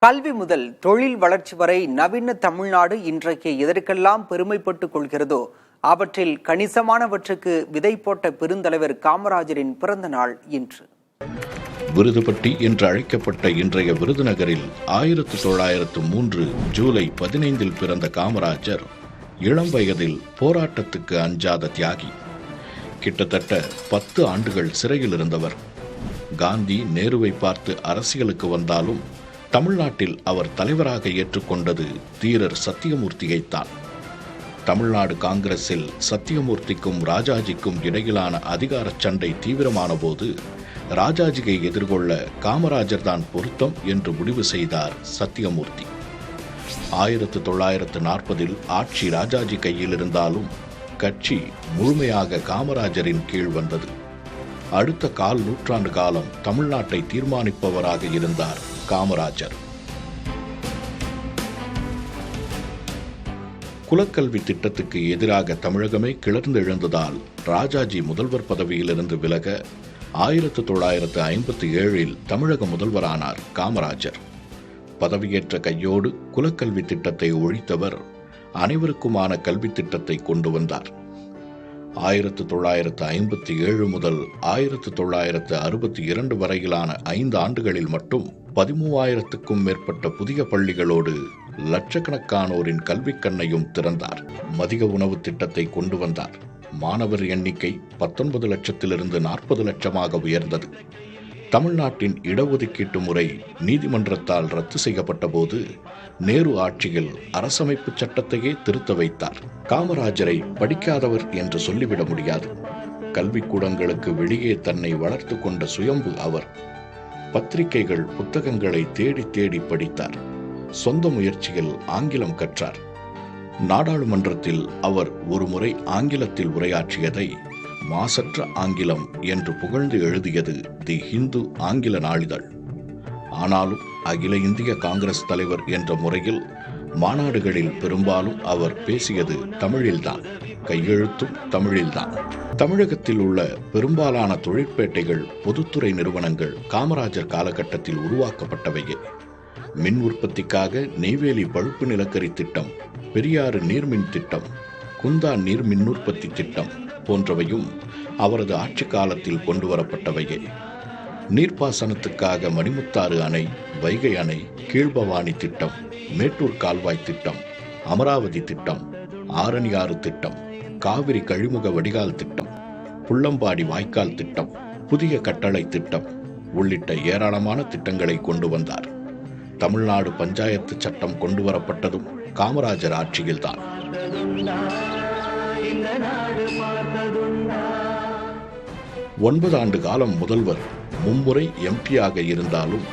கல்வி முதல் தொழில் வளர்ச்சி வரை நவீன தமிழ்நாடு இன்றைக்கு எதற்கெல்லாம் பெருமைப்பட்டுக் கொள்கிறதோ அவற்றில் கணிசமானவற்றுக்கு விதை போட்ட பெருந்தலைவர் காமராஜரின் பிறந்த நாள் இன்று. விருதுப்பட்டி என்று அழைக்கப்பட்ட இன்றைய விருதுநகரில் 1903 ஜூலை 15 பிறந்த காமராஜர் இளம் வயதில் போராட்டத்துக்கு அஞ்சாத தியாகி. கிட்டத்தட்ட 10 ஆண்டுகள் சிறையில் இருந்தவர். காந்தி நேருவை பார்த்து அரசியலுக்கு வந்தாலும் தமிழ்நாட்டில் அவர் தலைவராக ஏற்றுக்கொண்டது தீரர் சத்தியமூர்த்தியைத்தான். தமிழ்நாடு காங்கிரஸில் சத்தியமூர்த்திக்கும் ராஜாஜிக்கும் இடையிலான அதிகார சண்டை தீவிரமான போது ராஜாஜியை எதிர்கொள்ள காமராஜர் தான் பொருத்தம் என்று முடிவு செய்தார் சத்தியமூர்த்தி. 1940 ஆட்சி ராஜாஜி கையில் இருந்தாலும் கட்சி முழுமையாக காமராஜரின் கீழ் வந்தது. அடுத்த கால் நூற்றாண்டு காலம் தமிழ்நாட்டை தீர்மானிப்பவராக இருந்தார் காமராஜர். குலக்கல்வி திட்டத்துக்கு எதிராக தமிழகமே கிளர்ந்து எழுந்ததால் ராஜாஜி முதல்வர் பதவியிலிருந்து விலக 1957 தமிழக முதல்வரானார் காமராஜர். பதவியேற்ற கையோடு குலக்கல்வி திட்டத்தை ஒழித்தவர் அனைவருக்குமான கல்வி திட்டத்தை கொண்டு வந்தார். 1957 முதல் 1962 வரையிலான 5 ஆண்டுகளில் மட்டும் 13,000க்கும் மேற்பட்ட புதிய பள்ளிகளோடு லட்சக்கணக்கானோரின் கல்விக் கண்ணையும் திறந்தார். மதிய உணவு திட்டத்தை கொண்டு வந்தார். மாணவர் எண்ணிக்கை 19 லட்சத்திலிருந்து 40 லட்சமாக உயர்ந்தது. தமிழ்நாட்டின் இடஒதுக்கீட்டு முறை நீதிமன்றத்தால் ரத்து செய்யப்பட்ட போது நேரு ஆட்சியில் அரசமைப்பு சட்டத்தையே திருத்த வைத்தார். காமராஜரை படிக்காதவர் என்று சொல்லிவிட முடியாது. கல்விக்கூடங்களுக்கு வெளியே தன்னை வளர்த்து கொண்ட சுயம்பு அவர். பத்திரிகைகள் புத்தகங்களை தேடி தேடி படித்தார். சொந்த முயற்சியில் ஆங்கிலம் கற்றார். நாடாளுமன்றத்தில் அவர் ஒருமுறை ஆங்கிலத்தில் உரையாற்றியதை மாசற்ற ஆங்கிலம் என்று புகழ்ந்து எழுதியது தி ஹிந்து ஆங்கில நாளிதழ். ஆனாலும் அகில இந்திய காங்கிரஸ் தலைவர் என்ற முறையில் மாநாடுகளில் பெரும்பாலும் அவர் பேசியது தமிழில்தான். கையெழுத்தும் தமிழில்தான். தமிழகத்தில் உள்ள பெரும்பாலான தொழிற்பேட்டைகள் பொதுத்துறை நிறுவனங்கள் காமராஜர் காலகட்டத்தில் உருவாக்கப்பட்டவையே. மின் உற்பத்திக்காக நெய்வேலி பழுப்பு நிலக்கரி திட்டம், பெரியாறு நீர்மின் திட்டம், குந்தா நீர் மின் உற்பத்தி திட்டம் போன்றவையும் அவரது ஆட்சி காலத்தில் கொண்டு வரப்பட்டவையே. நீர்ப்பாசனத்துக்காக மணிமுத்தாறு அணை, வைகை அணை, கீழ்பவானி திட்டம், மேட்டூர் கால்வாய் திட்டம், அமராவதி திட்டம், ஆரணியாறு திட்டம், காவிரி கழிமுக வடிகால் திட்டம், புள்ளம்பாடி வாய்க்கால் திட்டம், புதிய கட்டளை திட்டம் உள்ளிட்ட ஏராளமான திட்டங்களை கொண்டு வந்தார். தமிழ்நாடு பஞ்சாயத்து சட்டம் கொண்டு வரப்பட்டதும் காமராஜர் ஆட்சியில்தான். 9 ஆண்டு காலம் முதல்வர், மும்முறை எம்பியாக இருந்தாலும்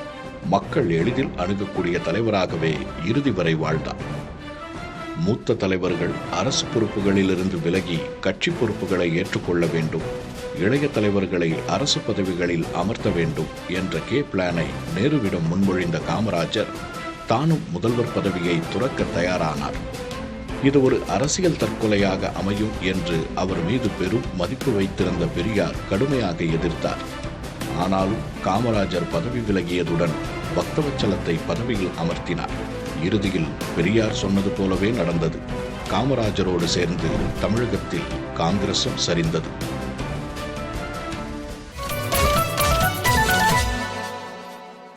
மக்கள் எளிதில் அணுகக்கூடிய தலைவராகவே இறுதி வரை வாழ்ந்தார். மூத்த தலைவர்கள் அரசு பொறுப்புகளிலிருந்து விலகி கட்சி பொறுப்புகளை ஏற்றுக்கொள்ள வேண்டும், இளைய தலைவர்களை அரசு பதவிகளில் அமர்த்த வேண்டும் என்ற பிளானை நேருவிடம் முன்மொழிந்த காமராஜர் தானும் முதல்வர் பதவியை துறக்க தயாரானார். இது ஒரு அரசியல் தற்கொலையாக அமையும் என்று அவர் மீது பெரும் மதிப்பு வைத்திருந்த பெரியார் கடுமையாக எதிர்த்தார். ஆனாலும் காமராஜர் பதவி விலகியதுடன் பக்தவச்சலத்தை பதவியில் அமர்த்தினார். இறுதியில் பெரியார் சொன்னது போலவே நடந்தது. காமராஜரோடு சேர்ந்து தமிழகத்தில் காங்கிரசும் சரிந்தது.